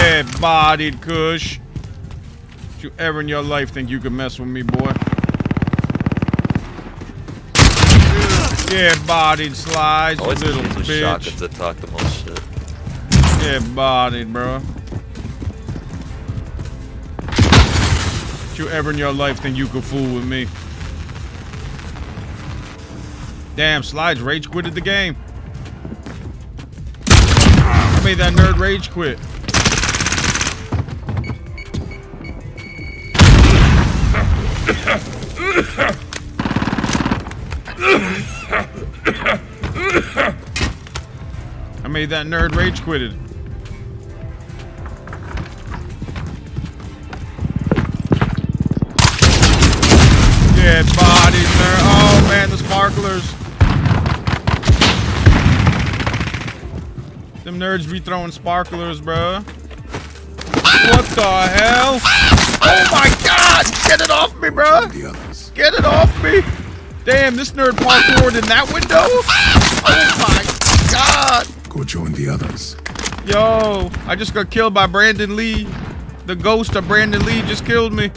Get bodied, Kush. Did you ever in your life think you could mess with me, boy? Get bodied, Slides, you little bitch. Shotguns that talk the most shit. Get bodied, bro. Did you ever in your life think you could fool with me? Damn, Slides rage quitted the game. I made that nerd rage quit. I made that nerd rage quitted. Get bodied, nerd. Oh man, the sparklers. Them nerds be throwing sparklers, bro. What the hell? Oh my god! Get it off me, bro! Get it off me! Damn, this nerd parkoured in that window? Oh my god! Go join the others. Yo, I just got killed by Brandon Lee. The ghost of Brandon Lee just killed me.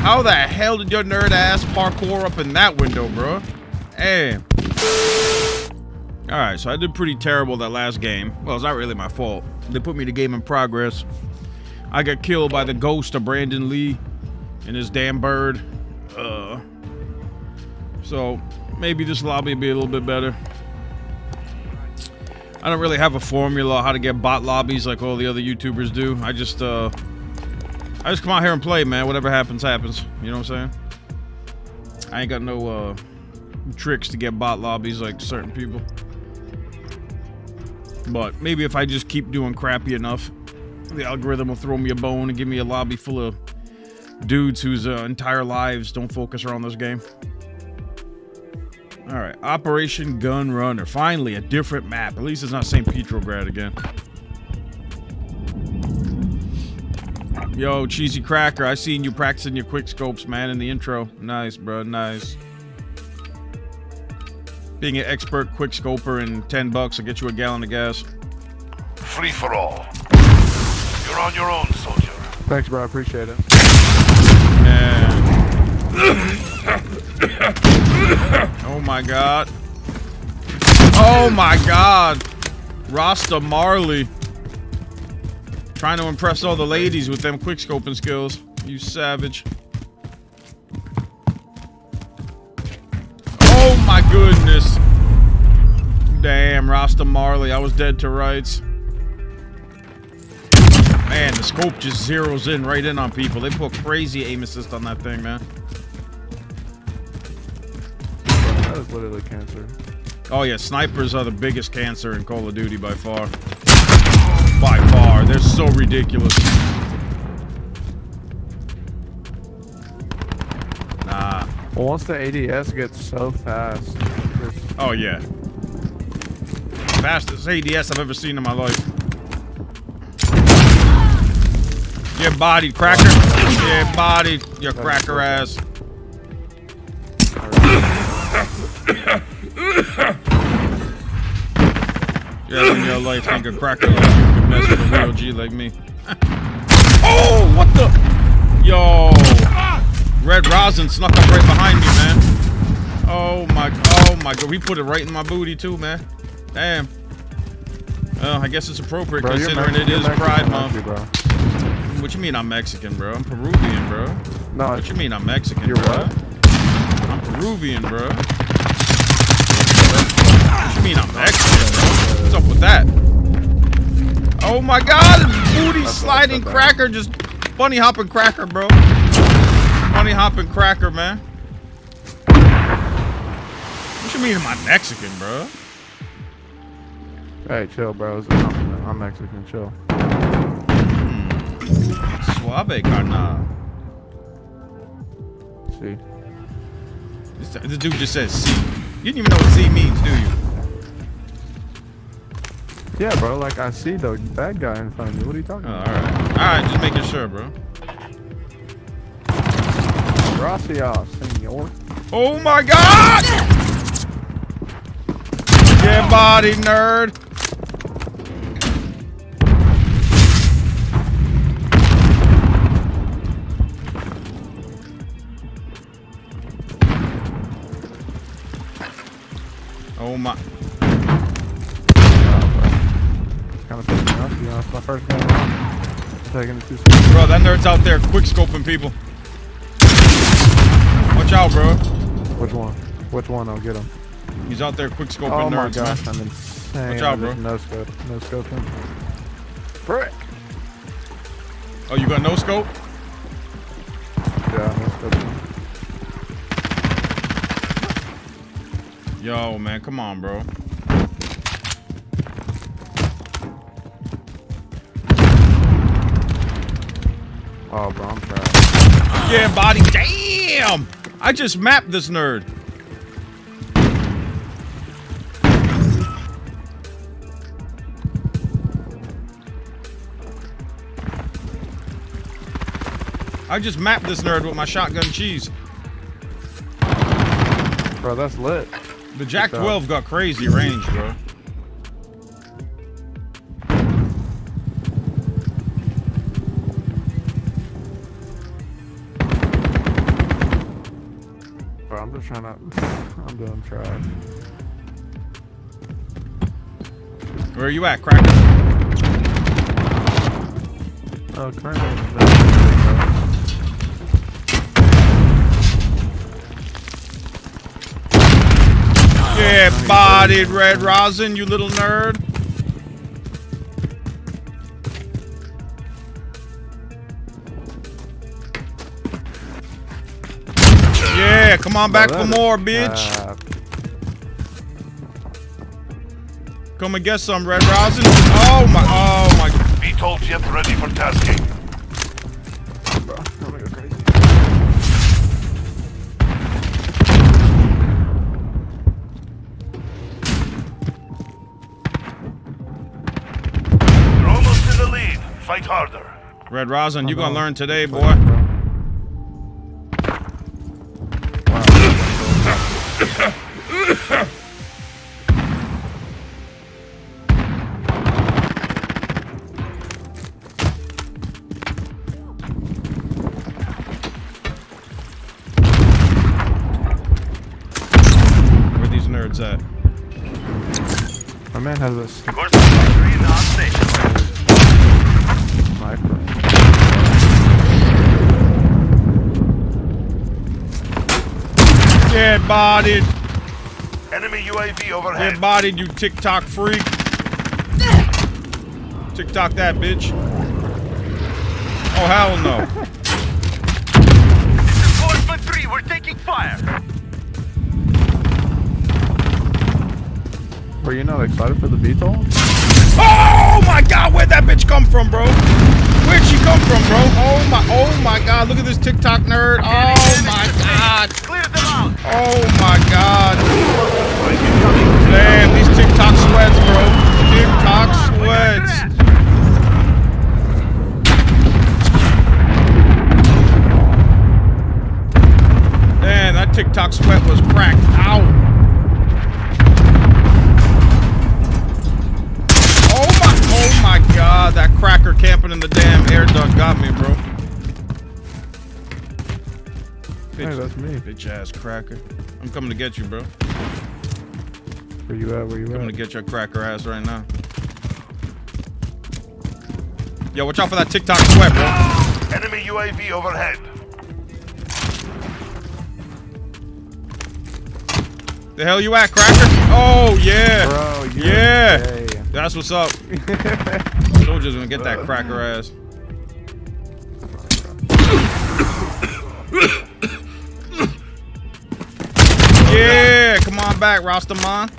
How the hell did your nerd ass parkour up in that window, bro? Damn. Alright, so I did pretty terrible that last game. Well, it's not really my fault. They put me to game in progress. I got killed by the ghost of Brandon Lee and his damn bird. So maybe this lobby will be a little bit better. I don't really have a formula how to get bot lobbies like all the other YouTubers do. I just come out here and play, man. Whatever happens, happens. You know what I'm saying? I ain't got no tricks to get bot lobbies like certain people. But maybe if I just keep doing crappy enough, the algorithm will throw me a bone and give me a lobby full of dudes whose entire lives don't focus around this game. Alright, Operation Gun Runner. Finally, a different map. At least it's not St. Petrograd again. Yo, Cheesy Cracker, I seen you practicing your quick scopes, man, in the intro. Nice, bro, nice. Being an expert quick scoper in 10 bucks will get you a gallon of gas. Free for all. You're on your own, soldier. Thanks, bro. I appreciate it. Man. Oh my god. Oh my god. Rasta Marley. Trying to impress all the ladies with them quick scoping skills. You savage. Oh my goodness. Damn, Rasta Marley. I was dead to rights. Man, the scope just zeroes in right in on people. They put crazy aim assist on that thing, man. That is literally cancer. Oh yeah, snipers are the biggest cancer in Call of Duty by far. By far. They're so ridiculous. Nah. Well, once the ADS gets so fast. Oh yeah. Fastest ADS I've ever seen in my life. Get bodied, cracker. Get bodied, you cracker ass. Yeah, in your life, think a cracker like you can mess with a real G like me. Oh, what the? Yo. Red Rosin snuck up right behind me, man. Oh my god. We put it right in my booty too, man. Damn. Well, I guess it's appropriate considering it is Pride Month. What you mean I'm Mexican, bro? I'm Peruvian, bro. No. What you mean I'm Mexican, You're bro? what? I'm Peruvian, bro. What you mean I'm Mexican, bro? What's up with that? Oh my god, booty sliding cracker, just bunny hopping cracker, bro. Bunny hopping cracker, man. What you mean am I Mexican, bro? Hey, chill, bro. I'm Mexican, chill. Suave, carnal. See? This dude just says C. You didn't even know what Z means, do you? Yeah, bro. Like, I see the bad guy in front of me. What are you talking about? Alright. Alright, just making sure, bro. Gracias, senor. Oh my god! Get body, nerd. Oh my. Kind of pissed me off, to be honest. My first game. I'm taking it too soon. Bro, that nerd's out there quick scoping people. Watch out, bro. Which one? Which one? I'll get him. He's out there quick scoping Oh my nerds, gosh, man. I'm insane. Watch out, bro. No scope. No scoping. Frick. Oh, you got no scope? Yeah, no scoping. Yo, man, come on, bro. Oh, bro, I'm trash. Yeah, body. Damn! I just mapped this nerd. I just mapped this nerd with my shotgun cheese. Bro, that's lit. The Jack 12 got crazy range, bro. Bro, I'm just trying to. I'm doing trash. Where are you at, Cracker? Oh, currently. Yeah, bodied red rosin, you little nerd. Yeah, come on back for more, bitch. Come and get some red rosin. Oh my, oh my. VTOL jet ready for tasking. Bro, I'm gonna go crazy. You're almost in the lead. Fight harder. Red rosin, you gonna learn today, boy. Where these nerds at? My man has a sniper. Dead bodied. Enemy UAV overhead. Dead bodied, you TikTok freak. TikTok that, bitch. Oh, hell no. This is Horseman 3, we're taking fire! Were you not excited for the VTOL? Oh my god, where'd that bitch come from, bro? Where'd she come from, bro? Oh my god, look at this TikTok nerd. Oh my god. Clear them out! Oh my god. Damn, these TikTok sweats, bro. TikTok sweats. Man, that TikTok sweat was cracked out. Oh my god, that cracker camping in the damn air duct got me, bro. Hey, that's me. Bitch ass cracker. I'm coming to get you, bro. Where you at? Where you Coming to at? get your cracker ass right now. Yo, watch out for that TikTok sweat, bro. Enemy UAV overhead. The hell you at, cracker? Oh yeah. Bro, you're Yeah. gay. That's what's up. Soldiers gonna get that cracker ass. Yeah, come on back, Rastaman.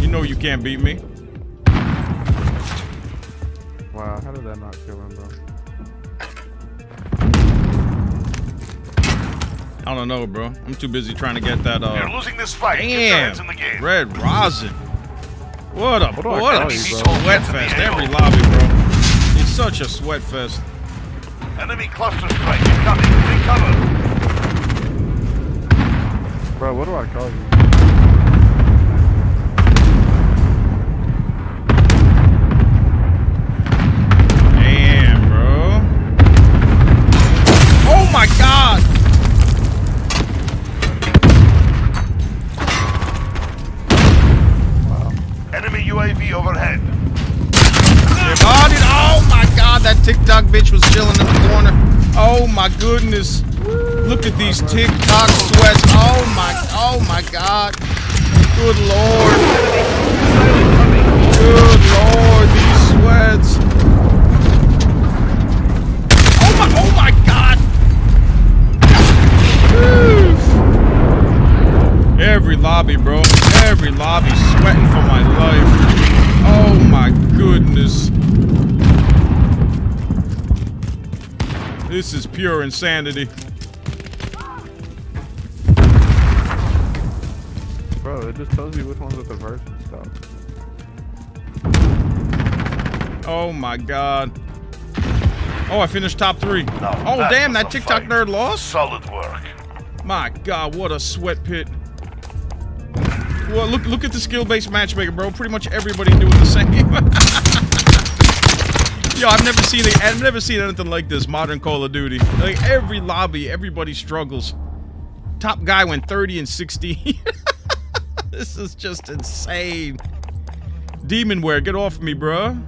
You know you can't beat me. Wow, how did that not kill him, bro? I don't know, bro. I'm too busy trying to get that. You're losing this fight. Get your hands in the game. Red rosin. What a What do I what call a you, bro? sweat fest. Every lobby, bro. It's such a sweat fest. Enemy cluster strike incoming. Take cover. Bro, what do I call you? Damn, bro. Oh my god. UAV overhead. Get bodied. Oh my god, that TikTok bitch was chilling in the corner. Oh my goodness. Look at these TikTok sweats. Oh my god. Good lord. Good lord, these sweats. Oh my god. Every lobby, bro. Every lobby sweating for my life. Oh my goodness. This is pure insanity. Bro, it just tells you which ones are the verse and stuff. Oh my god. Oh, I finished top 3. Now Oh damn, was that a TikTok fight. nerd lost? Solid work. My god, what a sweat pit. Well, look at the skill-based matchmaker, bro. Pretty much everybody doing the same. Yo, I've never seen anything like this, modern Call of Duty. Like, every lobby, everybody struggles. Top guy went 30 and 60. This is just insane. Demonware, get off me, bruh.